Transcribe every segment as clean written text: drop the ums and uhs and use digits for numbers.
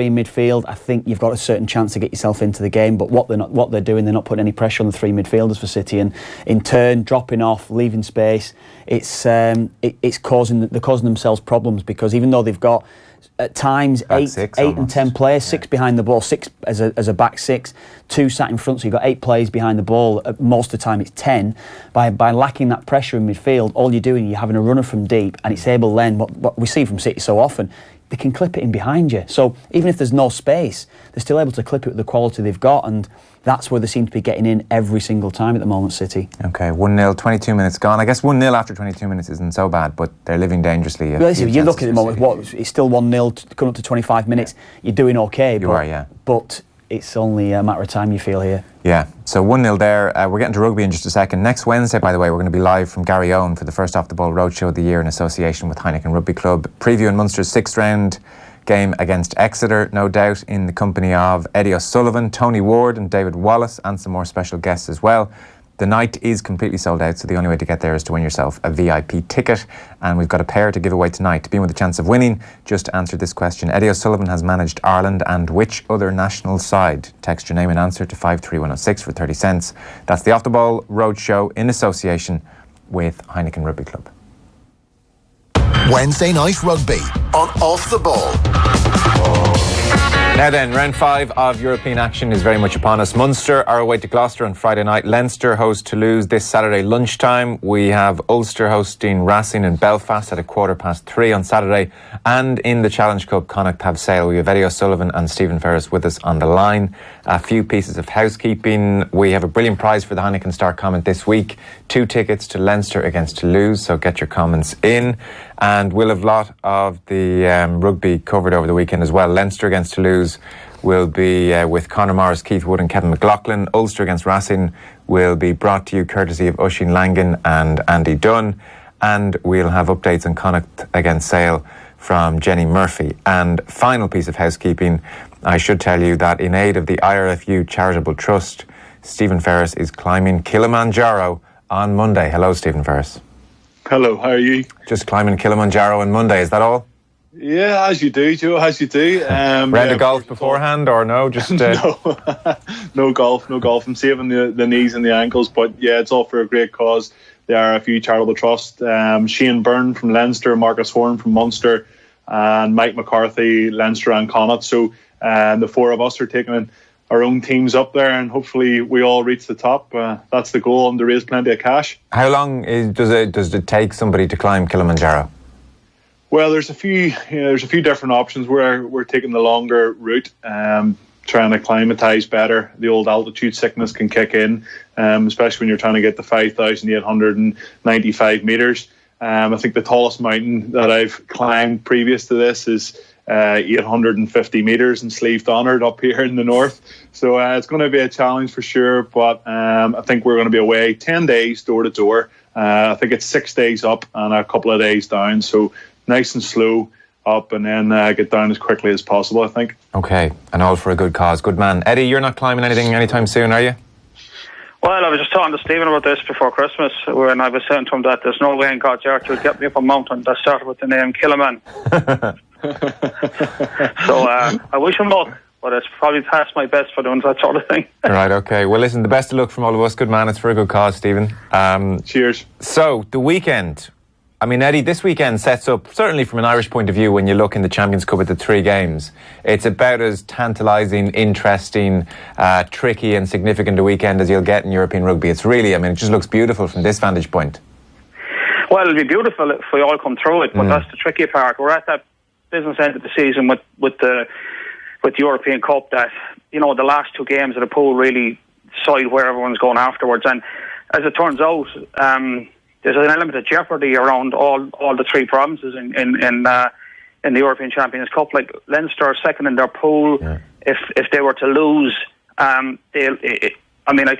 in midfield, I think you've got a certain chance to get yourself into the game. But what they're doing, they're not putting any pressure on the three midfielders for City, and in turn dropping off, leaving space. They're causing themselves problems, because even though they've got at times eight and 10 players, 6 behind the ball, 6 as a back 6, 2 sat in front, so you've got 8 players behind the ball. Most of the time it's 10. By lacking that pressure in midfield, all you're doing, you're having a runner from deep, and it's able then, what we see from City so often, they can clip it in behind you. So even if there's no space, they're still able to clip it with the quality they've got, and that's where they seem to be getting in every single time at the moment, City. Okay, 1-0, 22 minutes gone. I guess 1-0 after 22 minutes isn't so bad, but they're living dangerously. Well, listen, you look at the moment, it's still 1-0, coming up to 25 minutes. Yeah. You're doing okay. But it's only a matter of time, you feel, here. Yeah, so 1-0 there. We're getting to rugby in just a second. Next Wednesday, by the way, we're going to be live from Garryowen for the first Off the Ball Roadshow of the year in association with Heineken Rugby Club. Previewing Munster's 6th round game against Exeter, no doubt, in the company of Eddie O'Sullivan, Tony Ward and David Wallace, and some more special guests as well. The night is completely sold out, so the only way to get there is to win yourself a VIP ticket, and we've got a pair to give away tonight. To be in with a chance of winning, just answer this question. Eddie O'Sullivan has managed Ireland and which other national side? Text your name and answer to 53106 for 30 cents. That's the Off the Ball Roadshow in association with Heineken Rugby Club. Wednesday night rugby on Off the Ball. Now then, round 5 of European action is very much upon us. Munster are away to Gloucester on Friday night. Leinster host Toulouse this Saturday lunchtime. We have Ulster hosting Racing in Belfast at 3:15 on Saturday. And in the Challenge Cup, Connacht have Sale. We have Eddie O'Sullivan and Stephen Ferris with us on the line. A few pieces of housekeeping. We have a brilliant prize for the Heineken Star comment this week. 2 tickets to Leinster against Toulouse, so get your comments in. And we'll have a lot of the rugby covered over the weekend as well. Leinster against Toulouse will be with Conor Morris, Keith Wood and Kevin McLaughlin. Ulster against Racing will be brought to you courtesy of Oisin Langan and Andy Dunn. And we'll have updates on Connacht against Sale from Jenny Murphy. And final piece of housekeeping, I should tell you that in aid of the IRFU Charitable Trust, Stephen Ferris is climbing Kilimanjaro on Monday. Hello, Stephen Ferris. Hello, how are you? Just climbing Kilimanjaro on Monday, is that all? Yeah, as you do, Joe, as you do. Round of golf beforehand, or no? Just no golf. I'm saving the knees and the ankles, but yeah, it's all for a great cause. The RFU Charitable Trust. Shane Byrne from Leinster, Marcus Horn from Munster, and Mike McCarthy, Leinster and Connacht. So the 4 of us are taking our own teams up there, and hopefully we all reach the top. That's the goal, and to raise plenty of cash. How long does it take somebody to climb Kilimanjaro? Well, there's a few different options. We're taking the longer route, trying to acclimatise better. The old altitude sickness can kick in, especially when you're trying to get to 5,895 metres. I think the tallest mountain that I've climbed previous to this is 850 metres in Slieve Donard up here in the north. So it's going to be a challenge for sure, but I think we're going to be away 10 days door to door. I think it's 6 days up and a couple of days down, so nice and slow up, and then get down as quickly as possible, I think. Okay, and all for a good cause. Good man. Eddie, you're not climbing anything anytime soon, are you? Well, I was just talking to Stephen about this before Christmas, when I was saying to him that there's no way in God's earth would get me up a mountain that started with the name Kiliman. So I wish him luck, but it's probably past my best for doing that sort of thing. Right, okay. Well, listen, the best of luck from all of us. Good man, it's for a good cause, Stephen. Cheers. So, the weekend. I mean, Eddie, this weekend sets up, certainly from an Irish point of view, when you look in the Champions Cup at the 3 games, it's about as tantalising, interesting, tricky and significant a weekend as you'll get in European rugby. It's really, I mean, it just looks beautiful from this vantage point. Well, it'll be beautiful if we all come through it, but that's the tricky part. We're at that business end of the season with the European Cup that, you know, the last 2 games of the pool really decide where everyone's going afterwards. And as it turns out, there's an element of jeopardy around all the 3 provinces in the European Champions Cup. Like Leinster are second in their pool. Yeah. If they were to lose, I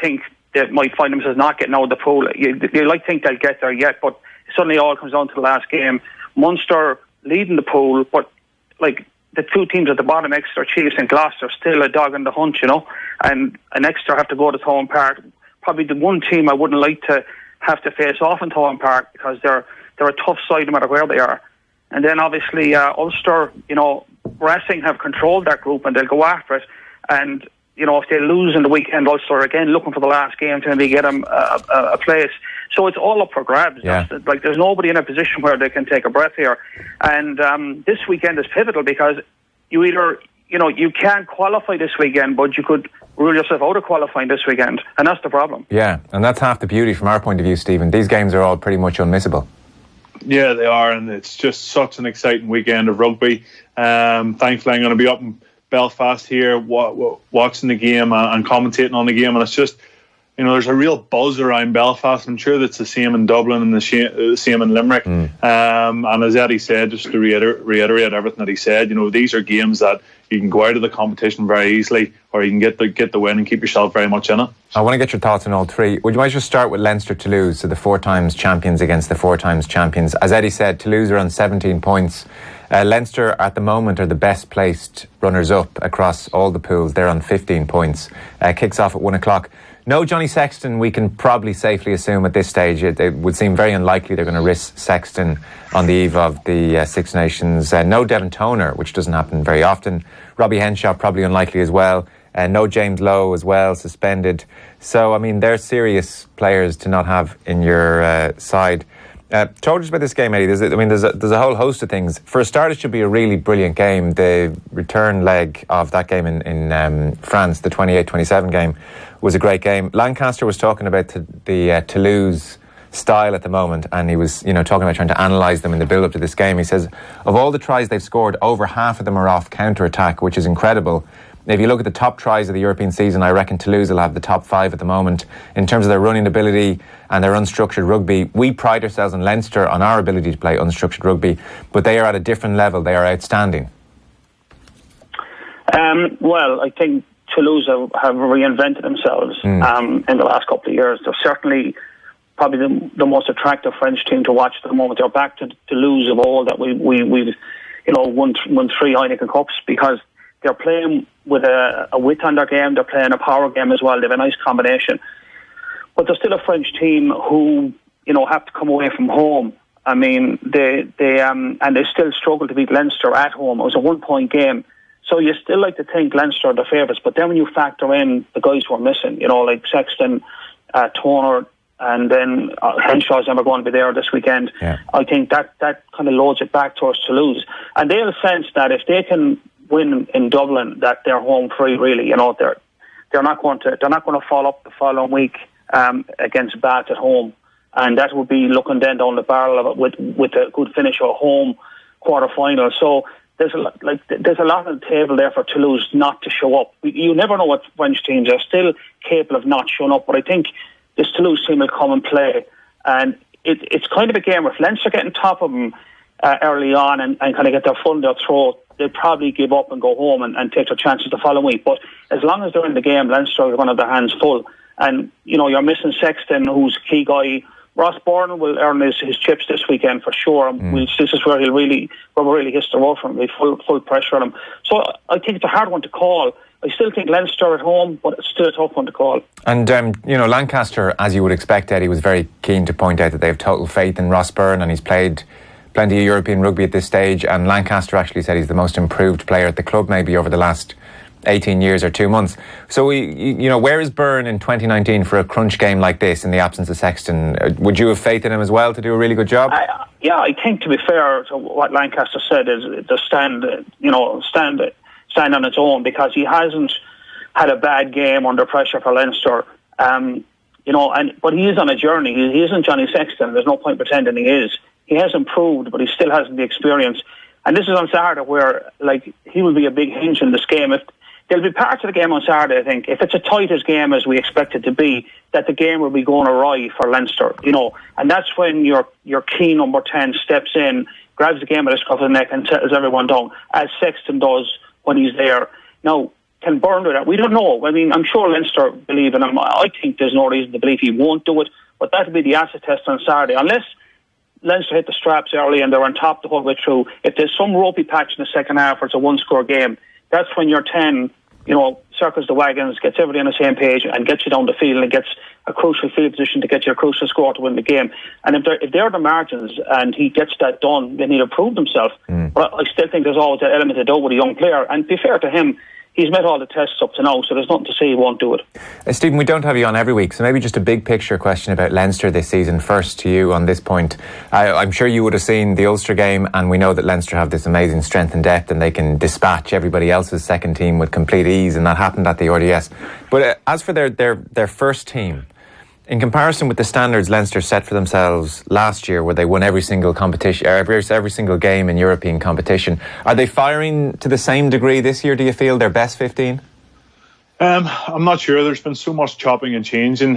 think they might find themselves not getting out of the pool. You like think they'll get there yet, but it suddenly all comes down to the last game. Munster leading the pool, but like the 2 teams at the bottom, Exeter, Chiefs and Gloucester, still a dog in the hunt, you know. And Exeter have to go to Thomond Park. Probably the one team I wouldn't like to have to face off in Thomond Park, because they're a tough side no matter where they are. And then obviously Ulster, you know, Racing have controlled that group and they'll go after it. And, you know, if they lose in the weekend, Ulster again looking for the last game to maybe get them a place. So it's all up for grabs. Yeah. Like, there's nobody in a position where they can take a breath here. And this weekend is pivotal because you either, you know, you can't qualify this weekend, but you could rule yourself out of qualifying this weekend. And that's the problem. Yeah, and that's half the beauty from our point of view, Stephen. These games are all pretty much unmissable. Yeah, they are, and it's just such an exciting weekend of rugby. Thankfully, I'm going to be up in Belfast here watching the game and commentating on the game, and it's just, you know, there's a real buzz around Belfast. I'm sure that's the same in Dublin and the same in Limerick. And as Eddie said, just to reiterate everything that he said, you know, these are games that you can go out of the competition very easily, or you can get the win and keep yourself very much in it. I want to get your thoughts on all three. Would you mind just start with Leinster Toulouse, so the 4 times champions against the 4 times champions? As Eddie said, Toulouse are on 17 points. Leinster at the moment are the best placed runners-up across all the pools. They're on 15 points. Kicks off at 1 o'clock. No Johnny Sexton, we can probably safely assume at this stage. It would seem very unlikely they're going to risk Sexton on the eve of the Six Nations. No Devon Toner, which doesn't happen very often. Robbie Henshaw, probably unlikely as well. No James Lowe as well, suspended. So, I mean, they're serious players to not have in your side. Talk to us about this game, Eddie. There's a whole host of things. For a start, it should be a really brilliant game. The return leg of that game in France, the 28-27 game, was a great game. Lancaster was talking about the Toulouse style at the moment, and he was, you know, talking about trying to analyse them in the build-up to this game. He says, of all the tries they've scored, over half of them are off counter-attack, which is incredible. If you look at the top tries of the European season, I reckon Toulouse will have the top 5 at the moment in terms of their running ability and their unstructured rugby. We pride ourselves in Leinster on our ability to play unstructured rugby, but they are at a different level. They are outstanding. Well, I think Toulouse have reinvented themselves in the last couple of years. They're certainly probably the most attractive French team to watch at the moment. They're back to Toulouse of all that we've won 3 Heineken Cups, because they're playing with a wit on their game. They're playing a power game as well. They have a nice combination. But they're still a French team who, you know, have to come away from home. I mean, they still struggle to beat Leinster at home. It was a 1-point game. So you still like to think Leinster are the favourites. But then when you factor in the guys who are missing, you know, like Sexton, Toner, and then Henshaw's never going to be there this weekend. Yeah. I think that kind of loads it back towards Toulouse. And they'll sense that if they can win in Dublin, that they're home free. Really, you know, they're not going to fall up the following week against Bath at home, and that would be looking then down the barrel of it with a good finish or home quarter final. So there's a lot on the table there for Toulouse not to show up. You never know what French teams are still capable of not showing up, but I think this Toulouse team will come and play, and it's kind of a game where if Leinster getting top of them early on and kind of get their foot in their throat, they'll probably give up and go home and take their chances the following week. But as long as they're in the game, Leinster are going to have their hands full. And, you know, you're missing Sexton, who's a key guy. Ross Byrne will earn his chips this weekend for sure. This is where we really hits the road from. We full pressure on him. So I think it's a hard one to call. I still think Leinster at home, but it's still a tough one to call. And, Lancaster, as you would expect, Eddie, was very keen to point out that they have total faith in Ross Byrne, and he's played plenty of European rugby at this stage, and Lancaster actually said he's the most improved player at the club maybe over the last 18 years or 2 months. So where is Byrne in 2019 for a crunch game like this in the absence of Sexton? Would you have faith in him as well to do a really good job? I think, to be fair to what Lancaster said, is to stand on its own, because he hasn't had a bad game under pressure for Leinster. But he is on a journey. He isn't Johnny Sexton. There's no point pretending he is. He has improved, but he still hasn't the experience. And this is on Saturday, where he will be a big hinge in this game. If there'll be parts of the game on Saturday, I think, if it's a tight as game as we expect it to be, that the game will be going awry for Leinster, and that's when your key number 10 steps in, grabs the game by the scruff of the neck and settles everyone down, as Sexton does when he's there. Now, can Byrne do that? We don't know. I mean, I'm sure Leinster believe in him. I think there's no reason to believe he won't do it, but that'll be the acid test on Saturday. Unless Leinster hit the straps early and they're on top the whole way through. If there's some ropey patch in the second half or it's a 1-score game, that's when your 10, circles the wagons, gets everybody on the same page, and gets you down the field and gets a crucial field position to get you a crucial score to win the game. And if they're the margins and he gets that done, then he'll prove himself. But I still think there's always that element of doubt with a young player. And to be fair to him, he's met all the tests up to now, so there's nothing to say he won't do it. Stephen, we don't have you on every week, so maybe just a big picture question about Leinster this season. First to you on this point. I'm sure you would have seen the Ulster game, and we know that Leinster have this amazing strength and depth, and they can dispatch everybody else's second team with complete ease, and that happened at the RDS. But as for their first team, in comparison with the standards Leinster set for themselves last year, where they won every single competition, every single game in European competition, are they firing to the same degree this year, do you feel, their best 15? I'm not sure. There's been so much chopping and changing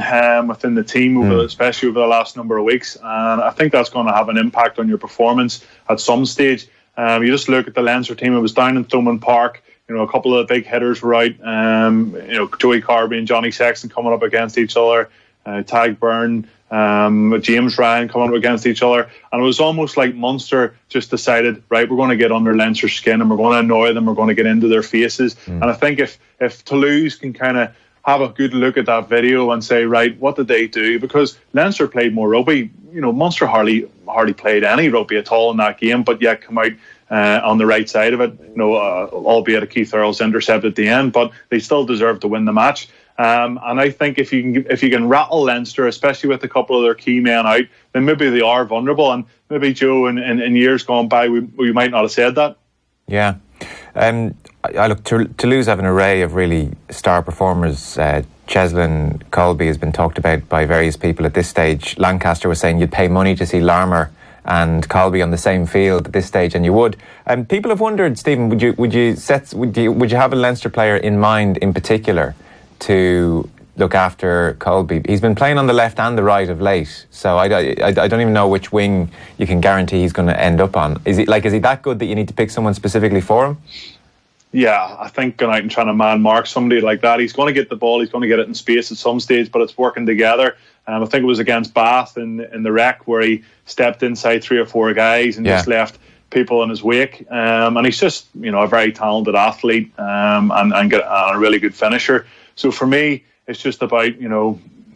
within the team, especially over the last number of weeks. And I think that's going to have an impact on your performance at some stage. You just look at the Leinster team. It was down in Thomond Park. A couple of the big hitters were out. Joey Carby and Johnny Sexton coming up against each other. Tag Byrne, James Ryan coming up against each other, and it was almost like Munster just decided, right, we're going to get under Leinster's skin and we're going to annoy them, we're going to get into their faces. And I think if Toulouse can kind of have a good look at that video and say, right, what did they do? Because Leinster played more rugby. Munster hardly played any rugby at all in that game, but yet come out on the right side of it, albeit a Keith Earls intercept at the end, but they still deserve to win the match. And I think if you can rattle Leinster, especially with a couple of their key men out, then maybe they are vulnerable. And maybe, Joe, in years gone by, we might not have said that. Yeah. I look, Toulouse have an array of really star performers. Cheslin Colby has been talked about by various people at this stage. Lancaster was saying you'd pay money to see Larmour and Colby on the same field at this stage, and you would. People have wondered, Stephen, would you have a Leinster player in mind in particular to look after Colby? He's been playing on the left and the right of late, so I don't even know which wing you can guarantee he's going to end up on. Is he that good that you need to pick someone specifically for him? Yeah, I think going out and trying to man mark somebody like that, he's going to get the ball, he's going to get it in space at some stage, but it's working together. I think it was against Bath in the wreck where he stepped inside 3 or 4 guys and just left people in his wake. And he's just, a very talented athlete and a really good finisher. So for me, it's just about,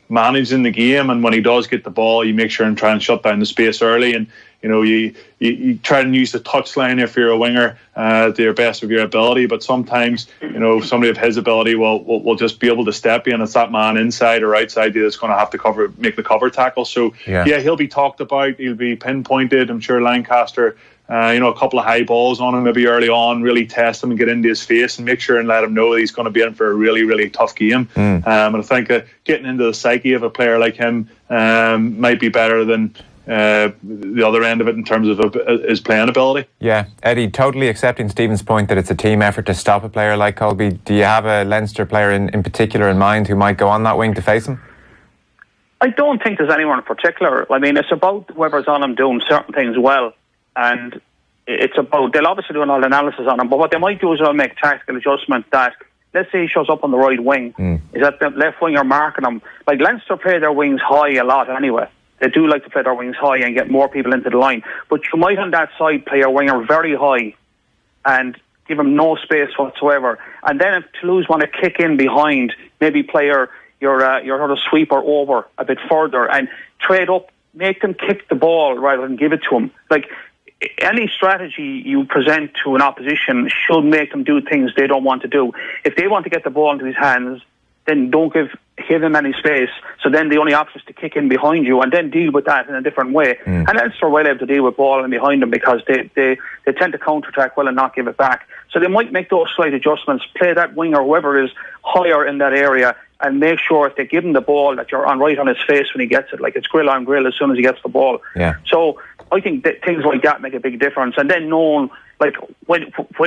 managing the game, and when he does get the ball, you make sure and try and shut down the space early, and you try and use the touchline if you're a winger to your best of your ability. But sometimes somebody of his ability will just be able to step in. It's that man inside or outside that's going to have to make the cover tackle. So he'll be talked about, he'll be pinpointed. I'm sure Lancaster a couple of high balls on him maybe early on, really test him and get into his face and make sure and let him know that he's going to be in for a really, really tough game. And I think getting into the psyche of a player like him might be better than the other end of it in terms of his playing ability. Yeah, Eddie, totally accepting Stephen's point that it's a team effort to stop a player like Colby. Do you have a Leinster player in particular in mind who might go on that wing to face him? I don't think there's anyone in particular. I mean, it's about whoever's on him doing certain things well, and it's about, they'll obviously do an all analysis on him, but what they might do is they'll make tactical adjustments that, let's say he shows up on the right wing, is that the left winger marking him. Like, Leinster play their wings high a lot anyway. They do like to play their wings high and get more people into the line. But you might on that side play your winger very high and give him no space whatsoever. And then if Toulouse want to kick in behind, maybe play your sort of sweeper over a bit further and trade up, make them kick the ball rather than give it to them. Like, any strategy you present to an opposition should make them do things they don't want to do. If they want to get the ball into his hands, then don't give him any space. So then the only option is to kick in behind you and then deal with that in a different way. And Leinster are well able to deal with ball in behind them because they tend to counter-attack well and not give it back. So they might make those slight adjustments, play that winger, whoever is higher in that area, and make sure if they give him the ball that you're right on his face when he gets it, like it's grill on grill as soon as he gets the ball. Yeah. So I think that things like that make a big difference. And then knowing, like, when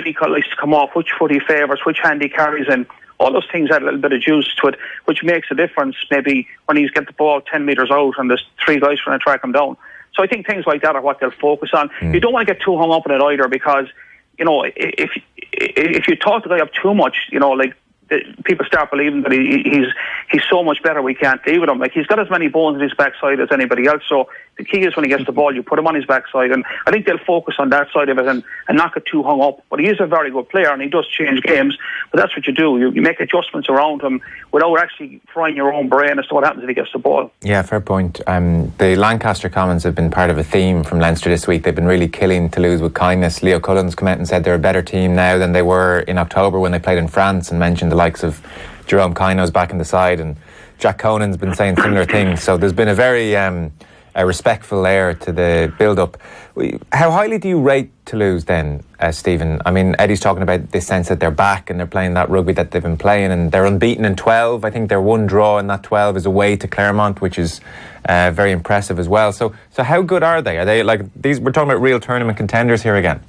he likes to come off, which foot he favours, which hand he carries in, all those things add a little bit of juice to it, which makes a difference maybe when he's get the ball 10 metres out and there's 3 guys trying to track him down. So I think things like that are what they'll focus on. You don't want to get too hung up on it either because, if you talk the guy up too much, like people start believing that he's so much better we can't deal with him. Like, he's got as many bones in his backside as anybody else, so the key is when he gets the ball, you put him on his backside, and I think they'll focus on that side of it and not get too hung up. But he is a very good player, and he does change games, but that's what you do. You make adjustments around him without actually frying your own brain as to what happens if he gets the ball. Yeah, fair point. The Lancaster comments have been part of a theme from Leinster this week. They've been really killing Toulouse with kindness. Leo Cullen's come out and said they're a better team now than they were in October when they played in France, and mentioned the likes of Jerome Kino's back in the side, and Jack Conan's been saying similar things. So there's been a very a respectful air to the build-up. How highly do you rate Toulouse then, Stephen? I mean, Eddie's talking about this sense that they're back and they're playing that rugby that they've been playing, and they're unbeaten in 12. I think their one draw in that 12 is away to Clermont, which is very impressive as well. So how good are they? Are they like these? We're talking about real tournament contenders here again.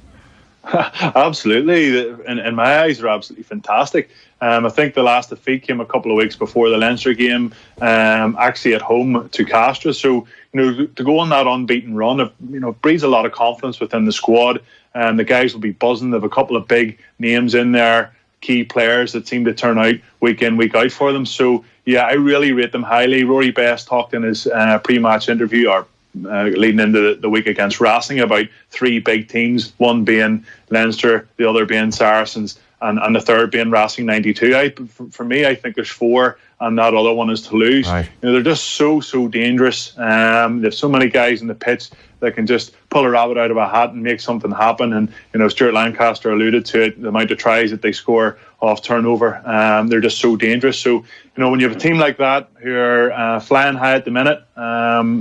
Absolutely. In my eyes, they're absolutely fantastic. I think the last defeat came a couple of weeks before the Leinster game, actually at home to Castres. So, to go on that unbeaten run, it breeds a lot of confidence within the squad. The guys will be buzzing. They have a couple of big names in there, key players that seem to turn out week in, week out for them. So, yeah, I really rate them highly. Rory Best talked in his pre-match interview, or leading into the week against Racing, about three big teams, one being Leinster, the other being Saracens, and the third being Racing 92. For me, I think there's four, and that other one is Toulouse. Right. They're just so dangerous. There's so many guys in the pitch that can just pull a rabbit out of a hat and make something happen. And Stuart Lancaster alluded to it, the amount of tries that they score off turnover. They're just so dangerous. So, when you have a team like that who are flying high at the minute,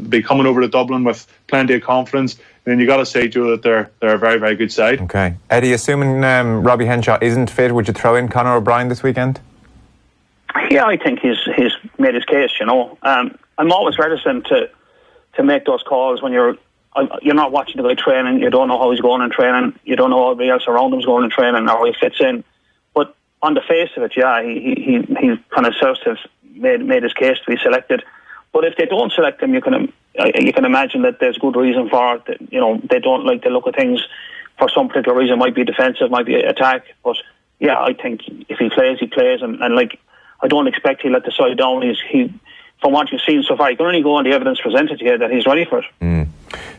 be coming over to Dublin with plenty of confidence, then you got to say, Joe, that they're a very, very good side. Okay. Eddie, assuming Robbie Henshaw isn't fit, would you throw in Conor O'Brien this weekend? Yeah, I think he's made his case, I'm always reticent to make those calls when you're not watching the guy training. You don't know how he's going in training. You don't know how everybody else around him's going in training or how he fits in. But on the face of it, yeah, he kind of serves to have made his case to be selected. But if they don't select him, you can imagine that there's good reason for it. That, they don't like the look of things for some particular reason. Might be defensive, might be attack. But yeah, I think if he plays, he plays, and I don't expect he'll let the side down. From what you've seen so far, you can only go on the evidence presented here that he's ready for it.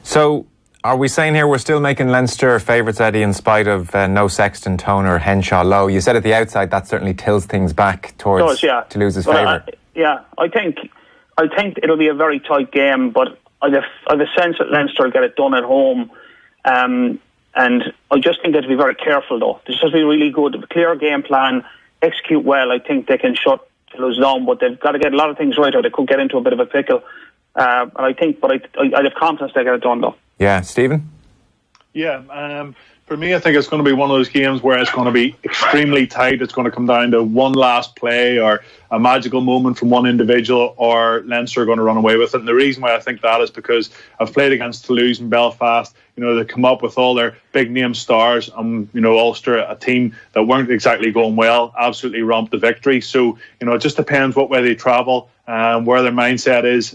So, are we saying here we're still making Leinster favourites, Eddie, in spite of no Sexton, Toner, Henshaw low? You said at the outside that certainly tilts things back towards Toulouse's favour. I think it'll be a very tight game, but I've a sense that Leinster will get it done at home. And I just think they have to be very careful, though. They just have to be really good, clear game plan, execute well. I think they can shut Toulouse down, but they've got to get a lot of things right, or they could get into a bit of a pickle. And I have confidence they get it done, though. Yeah, Stephen? Yeah, for me, I think it's going to be one of those games where it's going to be extremely tight. It's going to come down to one last play or a magical moment from one individual, or Leinster are going to run away with it. And the reason why I think that is because I've played against Toulouse and Belfast. They come up with all their big name stars. Ulster, a team that weren't exactly going well, absolutely romped the victory. So, it just depends what way they travel, where their mindset is.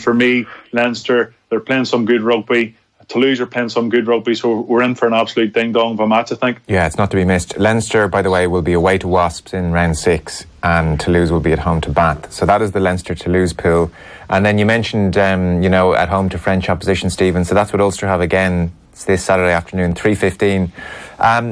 For me, Leinster, they're playing some good rugby. Toulouse are playing some good rugby, so we're in for an absolute ding-dong of a match, I think. Yeah, it's not to be missed. Leinster, by the way, will be away to Wasps in round 6, and Toulouse will be at home to Bath. So that is the Leinster-Toulouse pool. And then you mentioned, at home to French opposition, Stephen. So that's what Ulster have again this Saturday afternoon, 3:15.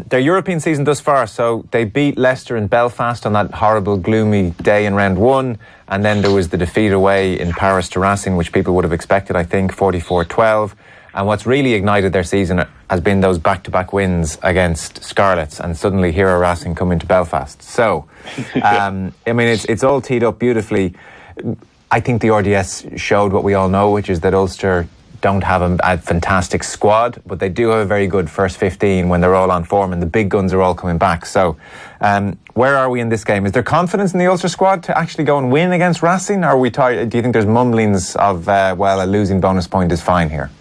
Their European season thus far, so they beat Leicester and Belfast on that horrible, gloomy day in round 1. And then there was the defeat away in Paris to Racing, which people would have expected, I think, 44-12. And what's really ignited their season has been those back-to-back wins against Scarlets, and suddenly here are Racing coming to Belfast. So, it's all teed up beautifully. I think the RDS showed what we all know, which is that Ulster don't have a fantastic squad, but they do have a very good first 15 when they're all on form and the big guns are all coming back. So, where are we in this game? Is there confidence in the Ulster squad to actually go and win against Racing? Or do you think there's mumblings of, a losing bonus point is fine here?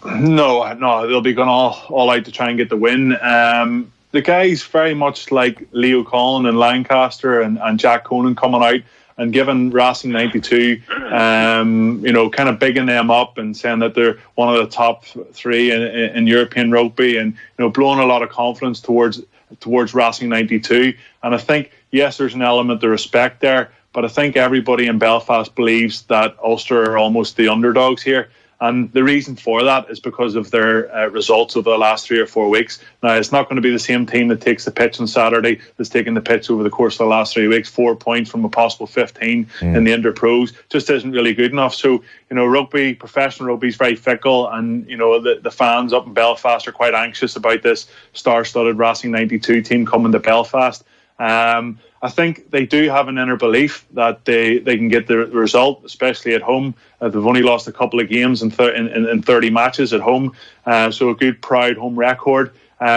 No, they'll be going all out to try and get the win. The guys, very much like Leo Cullen and Lancaster and Jack Conan, coming out and giving Racing 92, kind of bigging them up and saying that they're one of the top 3 in European rugby, and blowing a lot of confidence towards towards Racing 92. And I think, yes, there's an element of respect there, but I think everybody in Belfast believes that Ulster are almost the underdogs here. And the reason for that is because of their results over the last 3 or 4 weeks. Now, it's not going to be the same team that takes the pitch on Saturday that's taken the pitch over the course of the last 3 weeks. 4 points from a possible 15 in the Inter-Pros just isn't really good enough. So, rugby, professional rugby is very fickle, and, the fans up in Belfast are quite anxious about this star-studded Racing 92 team coming to Belfast. I think they do have an inner belief that they can get the result, especially at home. They've only lost a couple of games in 30 matches at home, so a good, proud home record.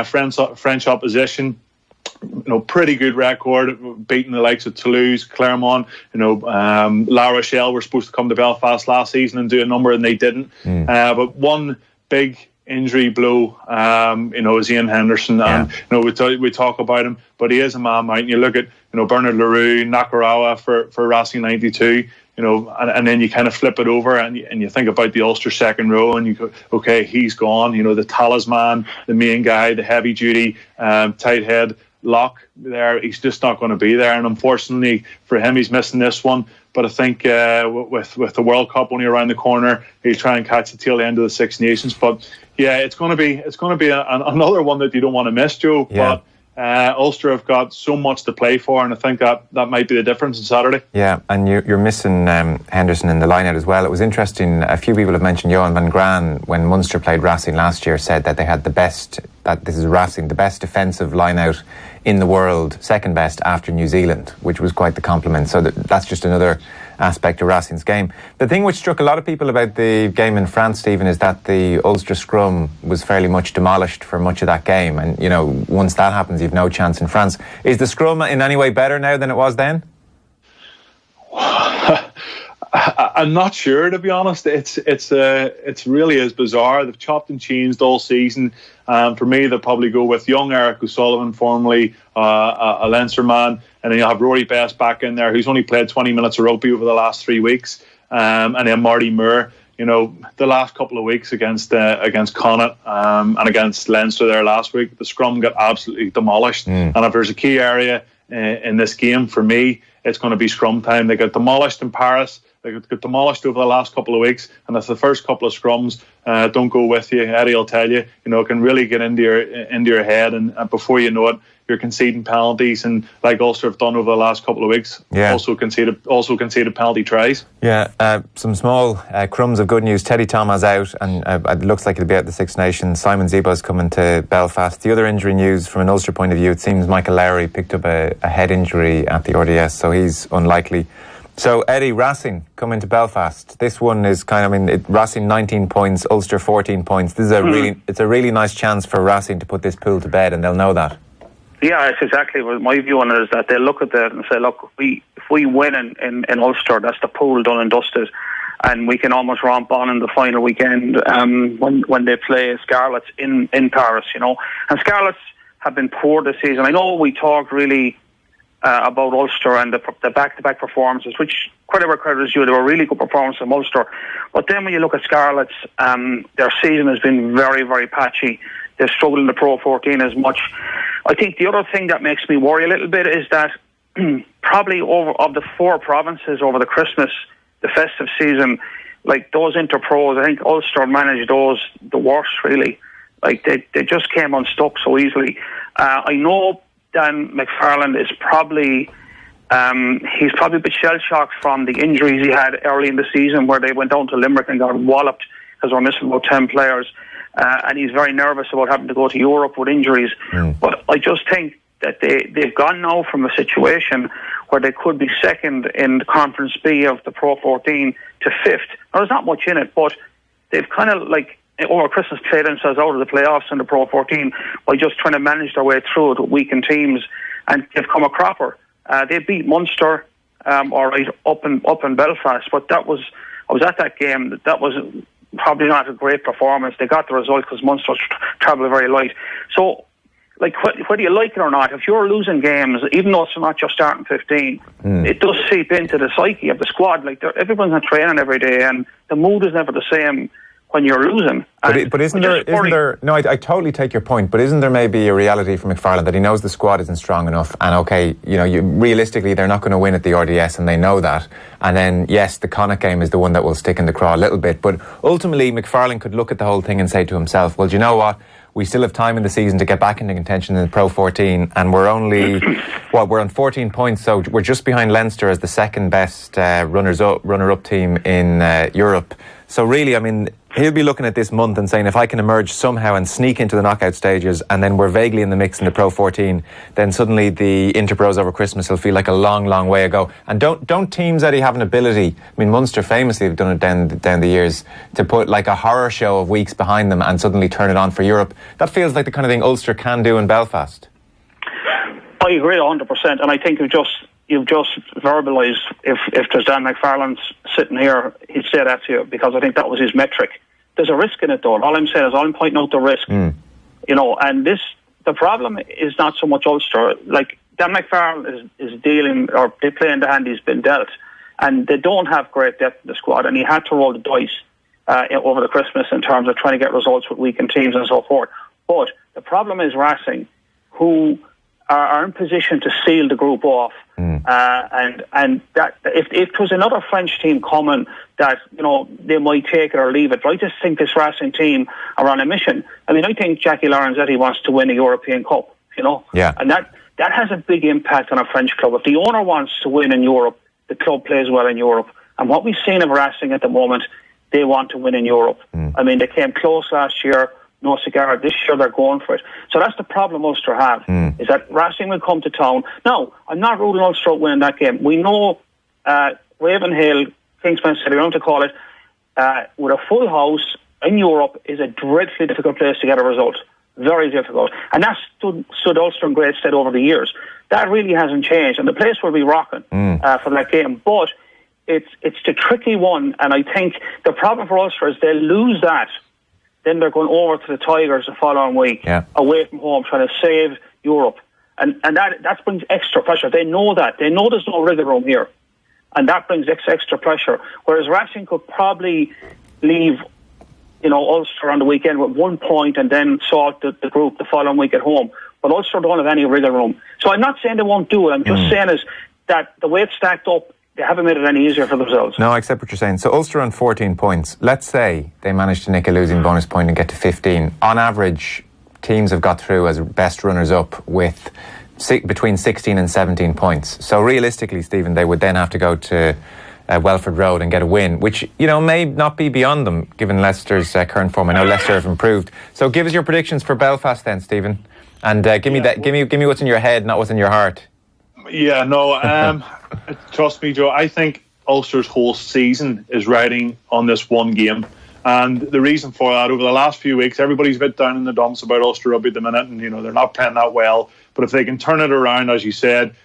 French opposition, pretty good record, beating the likes of Toulouse, Clermont. La Rochelle were supposed to come to Belfast last season and do a number, and they didn't. But one big injury blow, is Ian Henderson, and we talk about him, but he is a man mountain. You look at Bernard Leroux, Nakarawa for Racing 92, and then you kind of flip it over and you think about the Ulster second row, and you go, okay, he's gone. The talisman, the main guy, the heavy duty tight head lock there, he's just not going to be there, and unfortunately for him, he's missing this one. But I think with the World Cup only around the corner, he'll try and catch the tail end of the Six Nations. But yeah, it's going to be another one that you don't want to miss, Joe. Yeah. But Ulster have got so much to play for, and I think that might be the difference on Saturday. Yeah, and you're missing Henderson in the line-out as well. It was interesting. A few people have mentioned Johan van Graan when Munster played Racing last year, said that they had the best defensive line-out in the world, second best after New Zealand, which was quite the compliment. So that's just another aspect of Racing's game. The thing which struck a lot of people about the game in France, Stephen, is that the Ulster scrum was fairly much demolished for much of that game. And, once that happens, you've no chance in France. Is the scrum in any way better now than it was then? I'm not sure, to be honest. It's really is bizarre. They've chopped and changed all season. For me, they'll probably go with young Eric O'Sullivan, formerly a Leinster man, and then you'll have Rory Best back in there, who's only played 20 minutes of rugby over the last 3 weeks, and then Marty Moore. The last couple of weeks against Connacht and against Leinster there last week, the scrum got absolutely demolished. And if there's a key area in this game for me, it's going to be scrum time. They got demolished in Paris. They got demolished over the last couple of weeks, and if the first couple of scrums don't go with you, Eddie will tell you, it can really get into your head, and before you know it, you're conceding penalties, and like Ulster have done over the last couple of weeks, also conceded penalty tries. Yeah, some small crumbs of good news. Teddy Thomas out, and it looks like he'll be at the Six Nations. Simon Zebo's coming to Belfast. The other injury news from an Ulster point of view, it seems Michael Lowry picked up a head injury at the RDS, so he's unlikely. So, Eddie, Racing coming to Belfast. This one is Racing 19 points, Ulster 14 points. This is it's a really nice chance for Racing to put this pool to bed, and they'll know that. Yeah, it's exactly what my view on it is, that they'll look at that and say, look, if we win in Ulster, that's the pool done and dusted, and we can almost romp on in the final weekend when they play Scarlets in Paris, And Scarlets have been poor this season. I know we talked really about Ulster and the back-to-back performances, which whatever credit is due, they were really good performances from Ulster. But then when you look at Scarlets, their season has been very, very patchy. They've struggled in the Pro 14 as much. I think the other thing that makes me worry a little bit is that probably of the 4 provinces over the festive season, like those Inter-Pros, I think Ulster managed those the worst, really. Like they just came unstuck so easily. I know Dan McFarland is probably he's probably a bit shell-shocked from the injuries he had early in the season, where they went down to Limerick and got walloped because they were missing about 10 players, and he's very nervous about having to go to Europe with injuries. But I just think that they've gone now from a situation where they could be second in the Conference B of the Pro 14 to 5th. Now, there's not much in it, but they've kind of over Christmas played themselves out of the playoffs in the Pro 14 by just trying to manage their way through it with weakened teams, and they've come a cropper. They beat Munster all right up in Belfast, but I was at that game. That was probably not a great performance. They got the result because Munster was travelling very light. So, whether you like it or not, if you're losing games, even though it's not just starting 15, it does seep into the psyche of the squad. Everyone's not training every day, and the mood is never the same when you're losing. But isn't there? No, I totally take your point. But isn't there maybe a reality for McFarlane that he knows the squad isn't strong enough? And okay, realistically, they're not going to win at the RDS, and they know that. And then yes, the Connacht game is the one that will stick in the craw a little bit. But ultimately, McFarlane could look at the whole thing and say to himself, "Well, do you know what? We still have time in the season to get back into contention in the Pro 14, and we're only we're on 14 points, so we're just behind Leinster as the second best runner-up team in Europe. So really, I mean, he'll be looking at this month and saying, if I can emerge somehow and sneak into the knockout stages, and then we're vaguely in the mix in the Pro 14, then suddenly the Interpros over Christmas will feel like a long, long way ago. And don't teams, Eddie, have an ability? I mean, Munster famously have done it down the years to put like a horror show of weeks behind them and suddenly turn it on for Europe. That feels like the kind of thing Ulster can do in Belfast. I agree 100%, and I think you've just verbalised, if there's Dan McFarlane's sitting here, he'd say that to you, because I think that was his metric. There's a risk in it, though. All I'm saying is I'm pointing out the risk. And the problem is not so much Ulster. Like, Dan McFarlane is dealing, or they play in the hand he's been dealt, and they don't have great depth in the squad, and he had to roll the dice over the Christmas in terms of trying to get results with weakened teams and so forth. But the problem is Racing, who are in position to seal the group off, and that if it was another French team coming, that they might take it or leave it. But I just think this Racing team are on a mission. I mean, I think Jackie Lorenzetti wants to win a European Cup, and that has a big impact on a French club. If the owner wants to win in Europe, the club plays well in Europe. And what we've seen of Racing at the moment, they want to win in Europe. I mean, they came close last year. No cigar. This year they're going for it. So that's the problem Ulster have, is that Racing will come to town. Now, I'm not ruling Ulster out winning that game. We know Ravenhill, Kingspan City, I don't know what to call it, with a full house in Europe is a dreadfully difficult place to get a result. Very difficult. And that stood Ulster in great stead over the years. That really hasn't changed, and the place will be rocking for that game. But it's the tricky one, and I think the problem for Ulster is they'll lose that. Then they're going over to the Tigers the following week, away from home, trying to save Europe. And that brings extra pressure. They know that. They know there's no wriggle room here. And that brings extra pressure. Whereas Racing could probably leave, Ulster on the weekend with 1 point and then sort the group the following week at home. But Ulster don't have any wriggle room. So I'm not saying they won't do it. I'm just saying is that the way it's stacked up, they haven't made it any easier for themselves. No, I accept what you're saying. So Ulster on 14 points. Let's say they managed to nick a losing bonus point and get to 15. On average, teams have got through as best runners-up with between 16 and 17 points. So realistically, Stephen, they would then have to go to Welford Road and get a win, which may not be beyond them given Leicester's current form. I know Leicester have improved. So give us your predictions for Belfast then, Stephen, and give me what's in your head, not what's in your heart. Yeah, no. Trust me, Joe. I think Ulster's whole season is riding on this one game. And the reason for that, over the last few weeks, everybody's a bit down in the dumps about Ulster Rugby at the minute, and they're not playing that well. But if they can turn it around, as you said,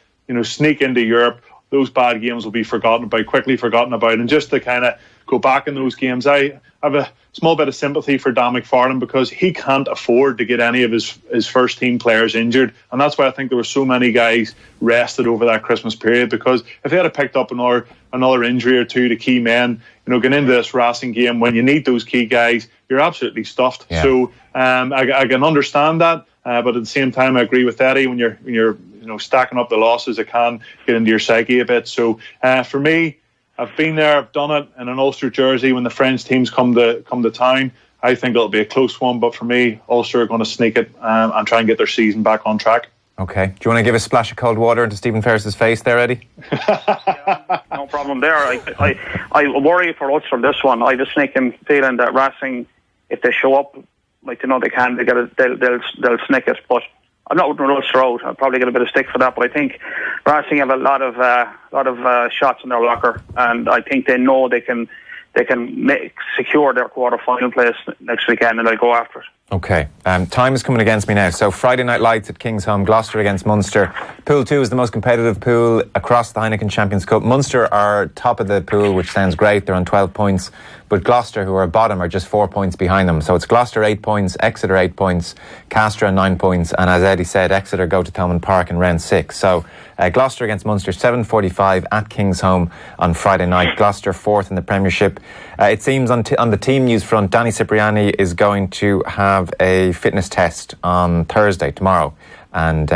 sneak into Europe, those bad games will be quickly forgotten about. And just to kind of go back in those games, I have a small bit of sympathy for Dan McFarlane, because he can't afford to get any of his first team players injured, and that's why I think there were so many guys rested over that Christmas period, because if they had picked up another injury or two to key men, getting into this Racing game when you need those key guys, you're absolutely stuffed. So I can understand that, but at the same time I agree with Eddie, when you're stacking up the losses, it can get into your psyche a bit. So for me, I've been there, I've done it in an Ulster jersey when the French teams come to town. I think it'll be a close one, but for me, Ulster are going to sneak it and try and get their season back on track. Okay. Do you want to give a splash of cold water into Stephen Ferris's face there, Eddie? No problem there. I worry for Ulster this one. I have a sneaking feeling that Racing, if they show up like they know they can, they'll sneak it. But I'm not ruling Ulster out. I'll probably get a bit of stick for that, but I think Racing have a lot of shots in their locker, and I think they know they can secure their quarter-final place next weekend, and they'll go after it. Okay. Time is coming against me now. So Friday night lights at Kingsholm, Gloucester against Munster. Pool 2 is the most competitive pool across the Heineken Champions Cup. Munster are top of the pool, which sounds great. They're on 12 points. But but Gloucester, who are bottom, are just 4 points behind them. So it's Gloucester 8 points, Exeter 8 points, Castres 9 points, and as Eddie said, Exeter go to Thomond Park in round 6. So Gloucester against Munster, 7:45 at Kingsholm on Friday night. Gloucester 4th in the Premiership. It seems on the team news front, Danny Cipriani is going to have a fitness test on Thursday, tomorrow. And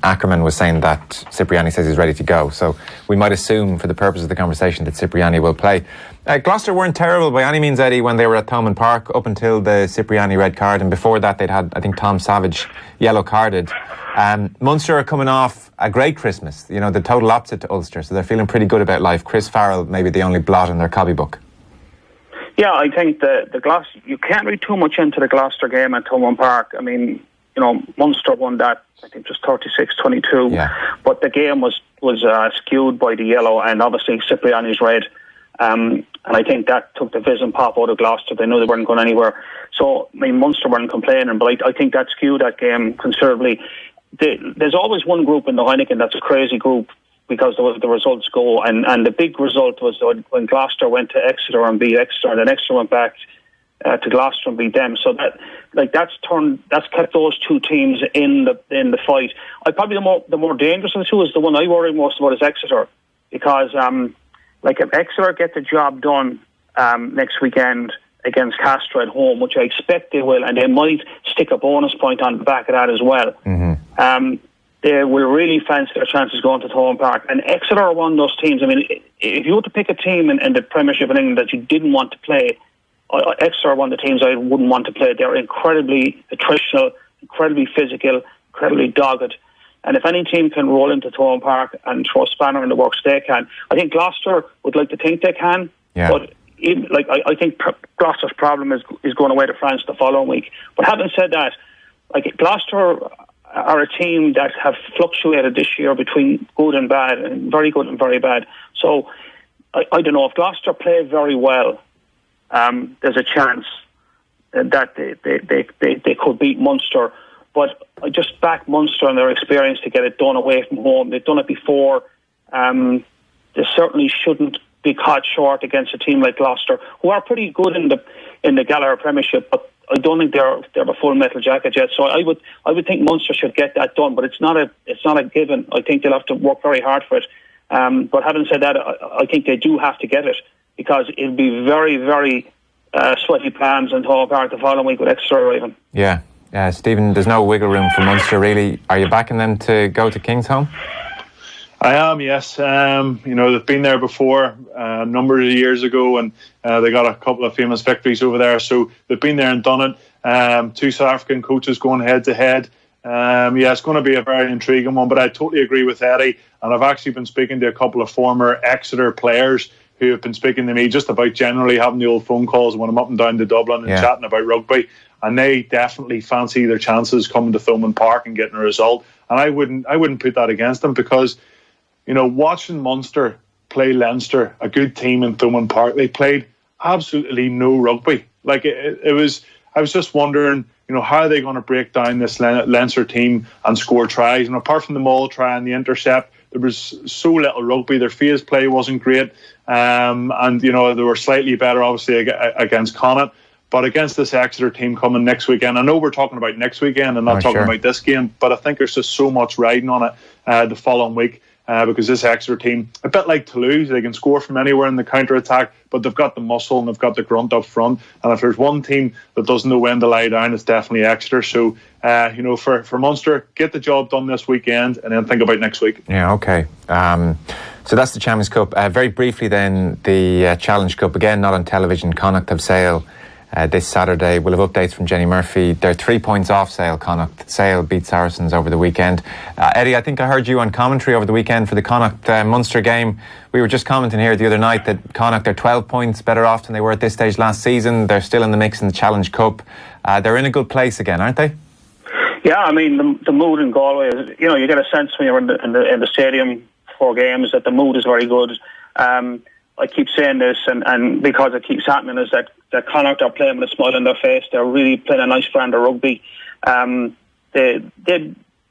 Ackerman was saying that Cipriani says he's ready to go. So we might assume, for the purpose of the conversation, that Cipriani will play. Gloucester weren't terrible by any means, Eddie, when they were at Thomond Park, up until the Cipriani red card. And before that, they'd had, I think, Tom Savage yellow carded. Munster are coming off a great Christmas, you know, the total opposite to Ulster. So they're feeling pretty good about life. Chris Farrell, maybe the only blot in their copybook. Yeah, I think the Gloucester, you can't read too much into the Gloucester game at Thomond Park. I mean, you know, Munster won that, I think, just 36-22. Yeah. But the game was skewed by the yellow and obviously Cipriani's red. And I think that took the fizz and pop out of Gloucester. They knew they weren't going anywhere. So, I mean, Munster weren't complaining, but I think that skewed that game considerably. There's always one group in the Heineken that's a crazy group because the results go. And the big result was when Gloucester went to Exeter and beat Exeter, and then Exeter went back to Gloucester and beat them. So that's kept those two teams in the fight. Probably the more dangerous of the two is the one I worry most about is Exeter, because if Exeter get the job done next weekend against Castres at home, which I expect they will, and they might stick a bonus point on the back of that as well. Mm-hmm. They will really fancy their chances going to Thomond Park. And Exeter are one of those teams. I mean, if you were to pick a team in the Premiership in England that you didn't want to play, Exeter are one of the teams I wouldn't want to play. They're incredibly attritional, incredibly physical, incredibly dogged. And if any team can roll into Thomond Park and throw a spanner in the works, they can. I think Gloucester would like to think they can, but I think Gloucester's problem is going away to France the following week. But having said that, Gloucester are a team that have fluctuated this year between good and bad, and very good and very bad. So I don't know, if Gloucester play very well, there's a chance that they could beat Munster. But I just back Munster and their experience to get it done away from home. They've done it before. They certainly shouldn't be caught short against a team like Gloucester, who are pretty good in the Gallagher Premiership, but I don't think they're a full metal jacket yet. So I would think Munster should get that done, but it's not a given. I think they'll have to work very hard for it. But having said that, I think they do have to get it, because it'll be very, very sweaty palms and Thomond Park the following week with Exeter arriving. Yeah. Stephen, there's no wiggle room for Munster, really. Are you backing them to go to Kingsholm? I am, yes. They've been there before a number of years ago, and they got a couple of famous victories over there. So they've been there and done it. Two South African coaches going head to head. It's going to be a very intriguing one, but I totally agree with Eddie. And I've actually been speaking to a couple of former Exeter players who have been speaking to me just about generally having the old phone calls when I'm up and down to Dublin and chatting about rugby. And they definitely fancy their chances coming to Thomond Park and getting a result. And I wouldn't put that against them, because, watching Munster play Leinster, a good team in Thomond Park, they played absolutely no rugby. I was just wondering, how are they going to break down this Leinster team and score tries? And apart from the maul try and the intercept, there was so little rugby. Their phase play wasn't great. And they were slightly better, obviously, against Connacht. But against this Exeter team coming next weekend, I know we're talking about next weekend and not talking about this game, but I think there's just so much riding on it the following week, because this Exeter team, a bit like Toulouse, they can score from anywhere in the counter-attack, but they've got the muscle and they've got the grunt up front. And if there's one team that doesn't know when to lie down, it's definitely Exeter. So, for Munster, get the job done this weekend and then think about next week. Yeah, okay. So that's the Champions Cup. Very briefly then, the Challenge Cup, again, not on television. Connacht have Sale this Saturday. We'll have updates from Jenny Murphy. They're 3 points off Sale. Connacht. Sale beat Saracens over the weekend. Eddie, I think I heard you on commentary over the weekend for the Connacht Munster game. We were just commenting here the other night that Connacht are 12 points better off than they were at this stage last season. They're still in the mix in the Challenge Cup. They're in a good place again, aren't they? Yeah, I mean, the mood in Galway is, you get a sense when you're in the stadium for games that the mood is very good. I keep saying this, and because it keeps happening, is that Connacht are playing with a smile on their face. They're really playing a nice brand of rugby. There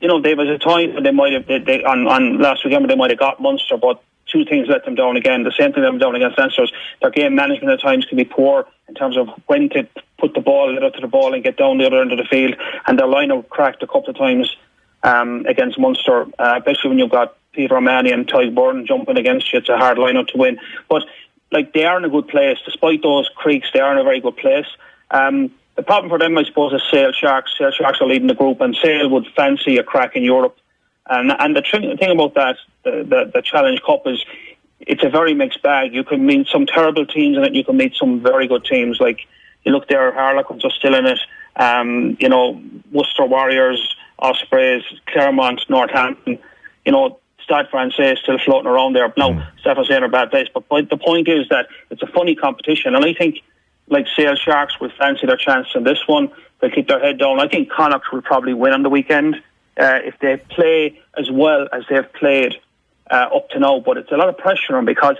was a time when they might have, on last weekend, they might have got Munster, but two things let them down again. The same thing let them down against Leinster. Their game management at times can be poor. in terms of when to put the ball to the ball and get down the other end of the field. And their line-out cracked a couple of times against Munster, especially when you've got Peter O'Mahony and Byrne jumping against you. It's a hard line-out to win. But they are in a good place. Despite those creaks, they are in a very good place. The problem for them, I suppose, is Sale Sharks. Sale Sharks are leading the group, and Sale would fancy a crack in Europe. And the thing about that, the Challenge Cup, is it's a very mixed bag. You can meet some terrible teams in it. You can meet some very good teams. Like, you look there, Harlequins are still in it. Worcester Warriors, Ospreys, Clermont, Northampton. Stade Francais is still floating around there. Now, Stade Francais are a bad place. But the point is that it's a funny competition. And I think, Sale Sharks will fancy their chance in this one. They'll keep their head down. I think Connacht will probably win on the weekend if they play as well as they've played up to now. But it's a lot of pressure on them, because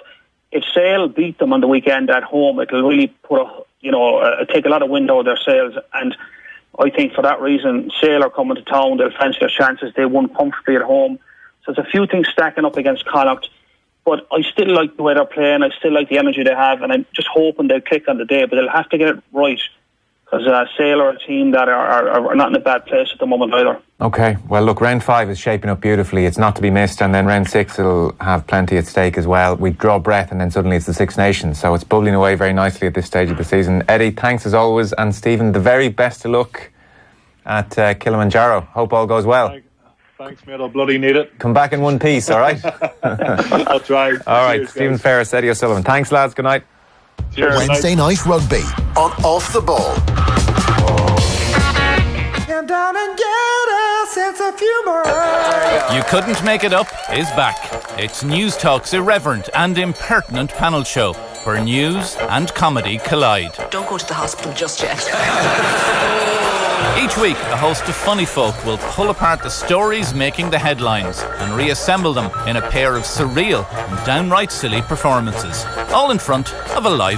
if Sale beat them on the weekend at home, it'll really put take a lot of wind out of their sails. And I think for that reason, Sale are coming to town. They'll fancy their chances. They won comfortably at home. So there's a few things stacking up against Connacht. But I still like the way they're playing. I still like the energy they have, and I'm just hoping they'll click on the day. But they'll have to get it right, because Sale are a team that are not in a bad place at the moment either. Okay, well look, round 5 is shaping up beautifully. It's not to be missed, and then round 6 will have plenty at stake as well. We draw breath, and then suddenly it's the Six Nations, so it's bubbling away very nicely at this stage of the season. Eddie, thanks as always, and Stephen, the very best of luck at Kilimanjaro. Hope all goes well. Thanks, mate. I'll bloody need it. Come back in one piece, all right? I'll try. All right, Cheers, Stephen guys. Ferris, Eddie O'Sullivan. Thanks, lads. Good night. Cheers. Wednesday night rugby on Off the Ball. Come down and get a sense of humor. You Couldn't Make It Up is back. It's News Talk's irreverent and impertinent panel show, where news and comedy collide. Don't go to the hospital just yet. Each week, a host of funny folk will pull apart the stories making the headlines and reassemble them in a pair of surreal and downright silly performances, all in front of a live